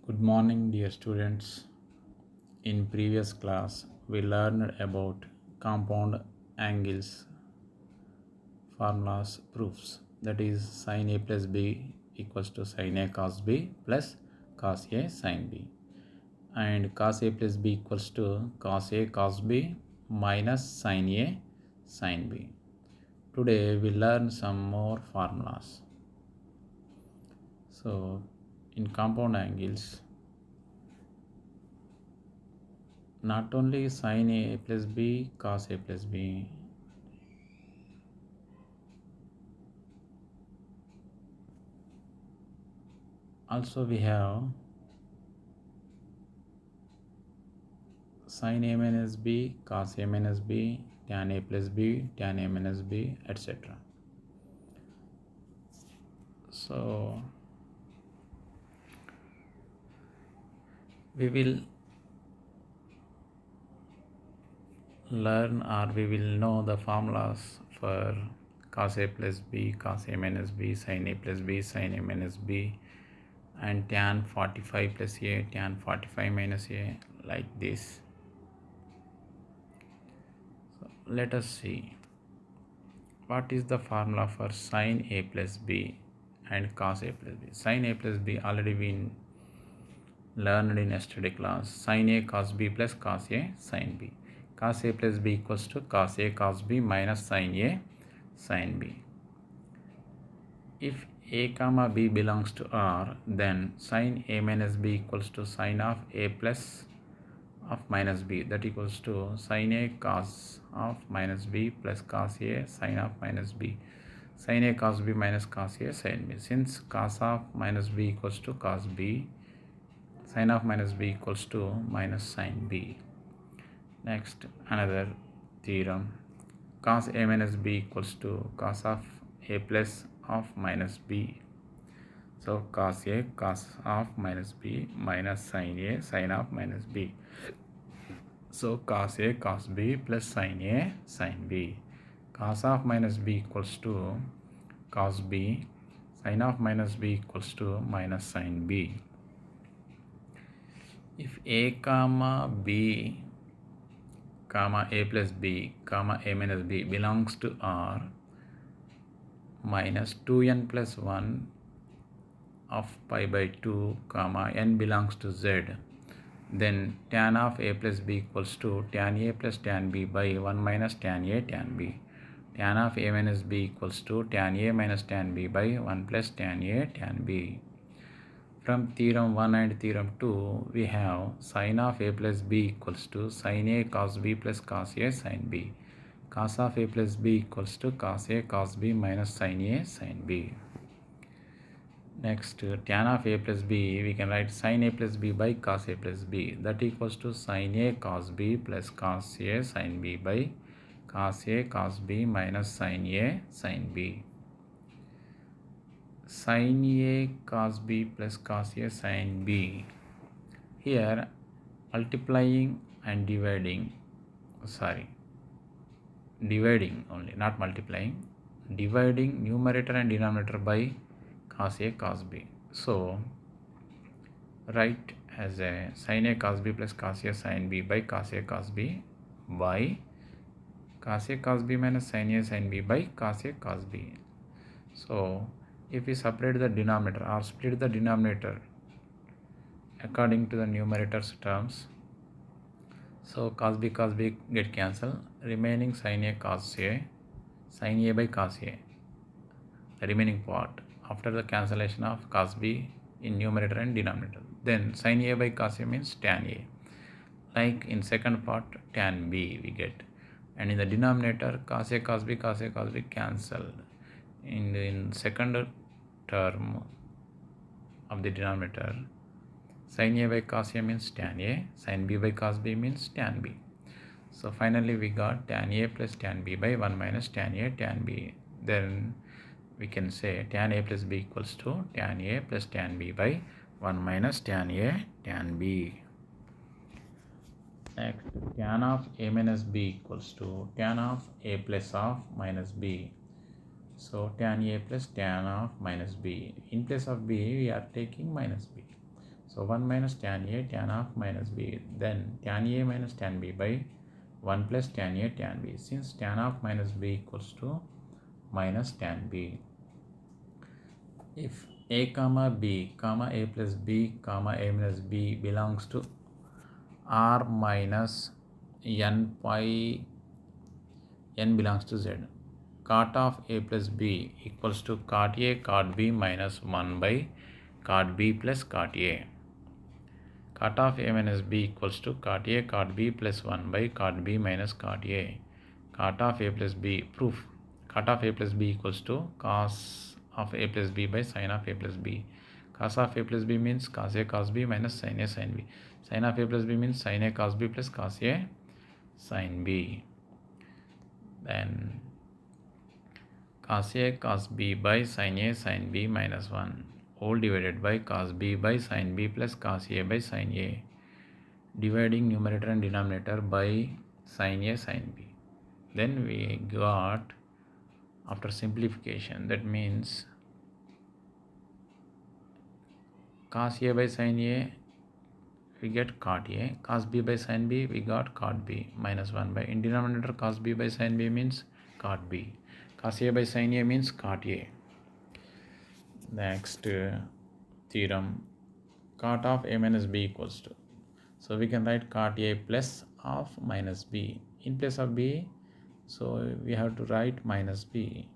Good morning, dear students. In previous class, we learned about compound angles, formulas, proofs. That is, sin A plus B equals to sin A cos B plus cos A sin B. And cos A plus B equals to cos A cos B minus sin A sin B. Today, we learn some more formulas. So, in compound angles, not only sin A plus B, cos A plus B, also we have sin A minus B, cos A minus B, tan A plus B, tan A minus B, etc. So we will learn, or we will know the formulas for cos A plus B, cos A minus B, sin A plus B, sin A minus B, and tan 45 plus A, tan 45 minus A, like this. So let us see what is the formula for sin A plus B and cos A plus B. Sin A plus B already been learned in yesterday class. Sin A cos B plus cos A sin B. Cos A plus B equals to cos A cos B minus sin A sin B. If A comma B belongs to R, then sin A minus B equals to sin of A plus of minus B, that equals to sin A cos of minus B plus cos A sin of minus B, sin A cos B minus cos A sin B. Since cos of minus B equals to cos B, sin of minus B equals to minus sin B. Next, another theorem, cos A minus B equals to cos of A plus of minus B. So cos A cos of minus B minus sin A sin of minus B. So cos A cos B plus sin A sin B. Cos of minus B equals to cos B, sin of minus B equals to minus sin B. If A comma B comma A plus B comma A minus B belongs to R, minus 2n plus 1 of pi by 2 comma n belongs to Z, then tan of A plus B equals to tan A plus tan B by 1 minus tan A tan B. Tan of A minus B equals to tan A minus tan B by 1 plus tan A tan B. From theorem 1 and theorem 2, we have sin of A plus B equals to sin A cos B plus cos A sin B. Cos of A plus B equals to cos A cos B minus sin A sin B. Next, tan of A plus B, we can write sin A plus B by cos A plus B. That equals to sin A cos B plus cos A sin B by cos A cos B minus sin A sin B. Sin A cos B plus cos A sin B. Here, multiplying and dividing only, not multiplying, dividing numerator and denominator by cos A cos B. So write as a sin A cos B plus cos A sin B by cos A cos B by cos A cos B minus sin A sin B by cos A cos B. So if we separate the denominator or split the denominator according to the numerator's terms, so cos B get cancelled, remaining sin A cos A, sin A by cos A, the remaining part after the cancellation of cos B in numerator and denominator. Then sin A by cos A means tan A. Like in second part, tan B we get. And in the denominator, cos A cos B cancelled. In second term of the denominator, sin A by cos A means tan A, sin B by cos B means tan B. So finally we got tan A plus tan B by 1 minus tan A tan B. Then we can say tan A plus B equals to tan A plus tan B by 1 minus tan A tan B. Next, tan of A minus B equals to tan of A plus of minus B. So tan A plus tan of minus B. In place of B, we are taking minus B. So 1 minus tan A tan of minus B, then tan A minus tan B by 1 plus tan A tan B, since tan of minus B equals to minus tan B. If A comma B comma A plus B comma A minus B belongs to R minus n pi n belongs to Z, cot of A plus B equals to cot A cot B minus 1 by cot B plus cot A. Cot of A minus B equals to cot A cot B plus 1 by cot B minus cot A. Cot of A plus B, proof. Cot of A plus B equals to cos of A plus B by sin of A plus B. Cos of A plus B means cos A cos B minus sin A sin B. Sin of A plus B means sin A cos B plus cos A sin B. Then cos A cos B by sin A sin B minus 1 whole divided by cos B by sin B plus cos A by sin A. Dividing numerator and denominator by sin A sin B. Then we got, after simplification, that means cos A by sin A we get cot A, cos B by sin B we got cot B minus 1 by, in denominator cos B by sin B means cot B, cos A by sin A means cot A. Next theorem, cot of A minus B equals to, so we can write cot A plus of minus B. In place of B, so we have to write minus B,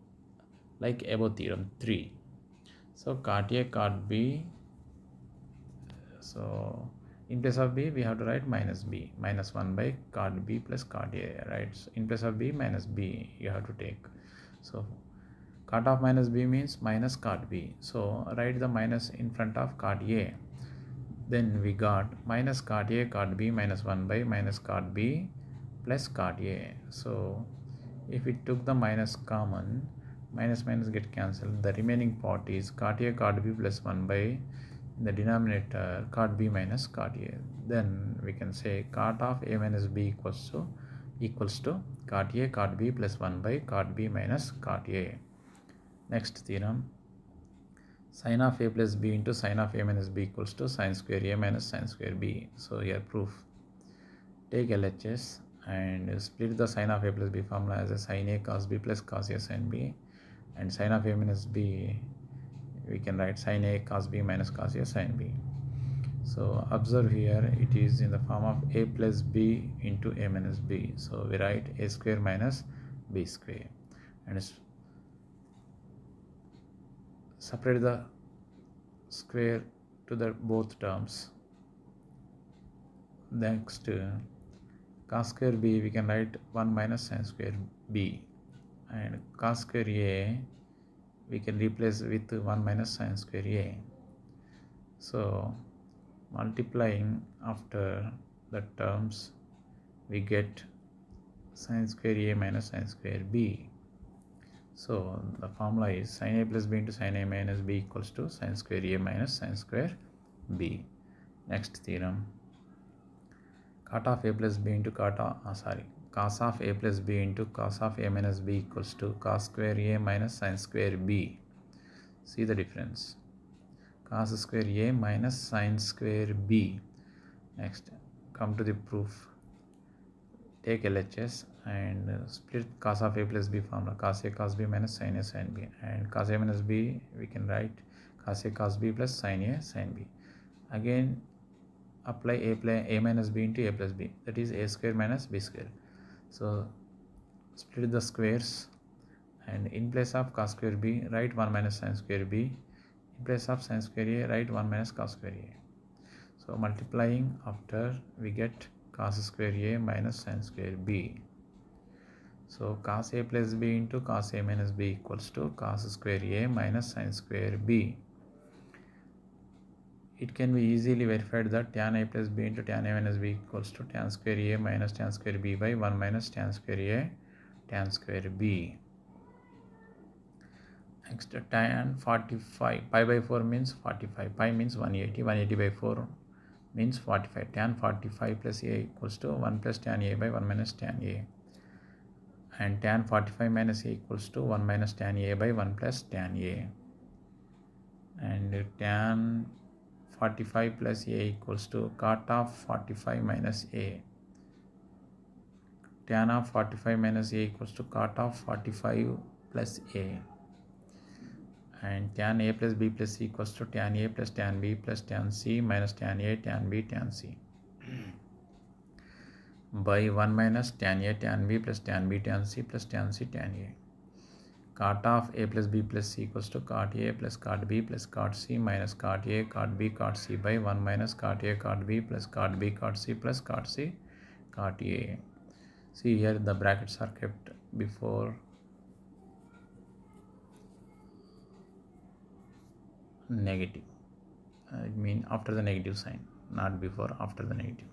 like above theorem 3. So cot A cot B, so in place of B we have to write minus B minus 1 by cot B plus cot A, right? So in place of B minus B you have to take. So cot of minus B means minus cot B, so write the minus in front of cot A. Then we got minus cot A cot B minus 1 by minus cot B plus cot A. So if we took the minus common, minus minus get cancelled, the remaining part is cot A cot B plus 1 by the denominator cot B minus cot A. Then we can say cot of A minus B equals to cot A cot B plus 1 by cot B minus cot A. Next theorem, sin of A plus B into sin of A minus B equals to sin square A minus sin square B. So here proof, take LHS and split the sin of A plus B formula as a sin A cos B plus cos A sin B, and sin of A minus B we can write sin A cos B minus cos A sin B. So observe here, it is in the form of A plus B into A minus B, so we write A square minus B square and separate the square to the both terms. Next cos square B we can write 1 minus sin square B, and cos square A we can replace with 1 minus sin square A. So multiplying after the terms we get sin square A minus sin square B. So the formula is sin A plus B into sin A minus B equals to sin square A minus sin square B. Next theorem, cot of A plus B into cos of A plus B into cos of A minus B equals to cos square A minus sin square B. See the difference, cos square A minus sin square B. Next, come to the proof, take LHS and split cos of A plus B formula, cos A cos B minus sin A sin B, and cos A minus B we can write cos A cos B plus sin A sin B. Again apply A minus B into A plus B, that is A square minus B square. So split the squares and in place of cos square B write 1 minus sin square B, in place of sin square A write 1 minus cos square A. So multiplying after we get cos square A minus sin square B. So cos A plus B into cos A minus B equals to cos square A minus sin square B. It can be easily verified that tan A plus B into tan A minus B equals to tan square A minus tan square B by 1 minus tan square A tan square B. Next, tan 45, pi by 4 means 45, pi means 180, 180 by 4 means 45, tan 45 plus A equals to 1 plus tan A by 1 minus tan A, and tan 45 minus A equals to 1 minus tan A by 1 plus tan A, and tan 45 plus a equals to cot of 45 minus a. Tan of 45 minus a equals to cot of 45 plus a. And tan a plus b plus c equals to tan a plus tan b plus tan c minus tan a tan b tan c by 1 minus tan a tan b plus tan b tan c plus tan c tan a. Cot of a plus b plus c equals to cot a plus cot b plus cot c minus cot a cot b cot c by 1 minus cot a cot b plus cot b cot c plus cot c cot a. See here the brackets are kept before negative. I mean after the negative sign, not before, after the negative.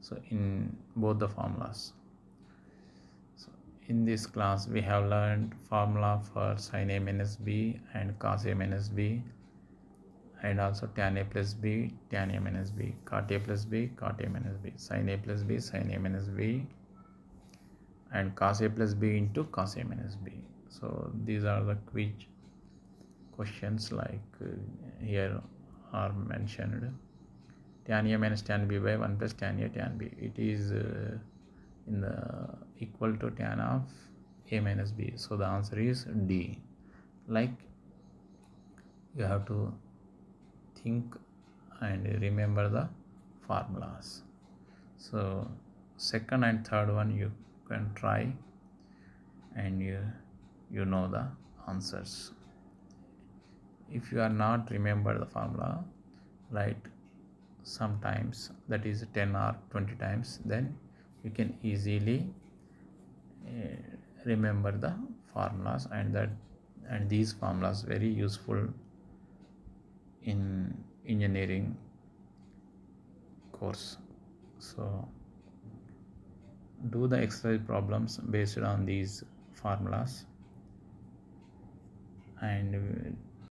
So in both the formulas. So in this class we have learned formula for sin a minus b and cos a minus b, and also tan a plus b, tan a minus b, cot a plus b, cot a minus b, sin a plus b, sin a minus b, and cos a plus b into cos a minus b. So these are the quiz questions, like here are mentioned. Tan a minus tan b by 1 plus tan a tan b. It is in the equal to tan of a minus b. So the answer is D. Like you have to think and remember the formulas. So second and third one you can try, and you know the answers. If you are not remember the formula, write sometimes, that is 10 or 20 times, then you can easily remember the formulas, and these formulas very useful in engineering course. So do the exercise problems based on these formulas, and